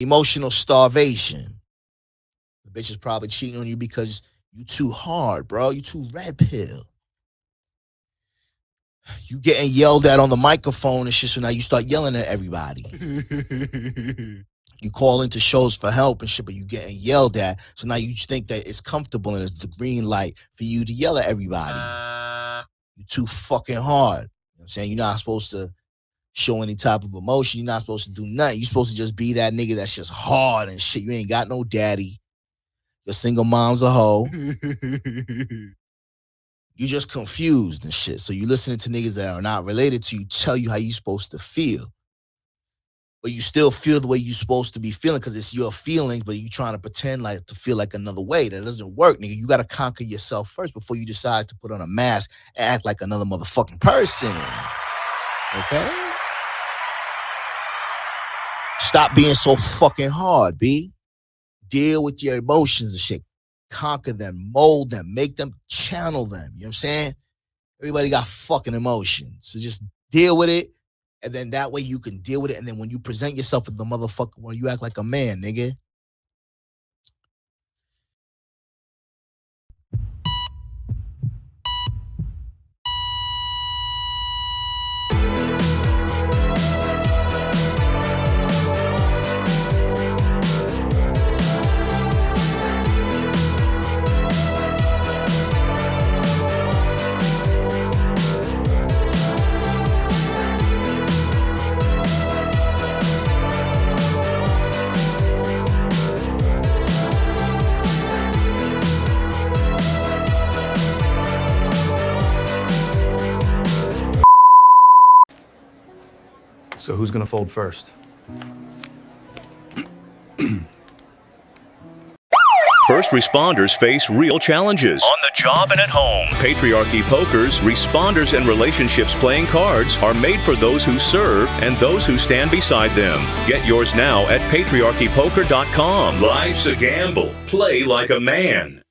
Emotional starvation. The bitch is probably cheating on you because you too hard, bro. You too red pill. You getting yelled at on the microphone and shit, so now you start yelling at everybody. You call into shows for help and shit, but you getting yelled at, so now you think that it's comfortable and it's the green light for you to yell at everybody. You too fucking hard. You know what I'm saying? You're not supposed to show any type of emotion. You're not supposed to do nothing. You're supposed to just be that nigga that's just hard and shit. You ain't got no daddy. Your single mom's a hoe. You just confused and shit. So you listening to niggas that are not related to you tell you how you supposed to feel. But you still feel the way you supposed to be feeling because it's your feelings, but you trying to pretend like to feel like another way. That doesn't work, nigga. You got to conquer yourself first before you decide to put on a mask and act like another motherfucking person. Okay? Stop being so fucking hard, B. Deal with your emotions and shit. Conquer them, mold them, make them, channel them. You know what I'm saying? Everybody got fucking emotions. So just deal with it. And then that way you can deal with it. And then when you present yourself with the motherfucker, well, you act like a man, nigga. So who's gonna fold first? First responders face real challenges on the job and at home. Patriarchy Poker's Responders and Relationships Playing Cards are made for those who serve and those who stand beside them. Get yours now at patriarchypoker.com. Life's a gamble. Play like a man.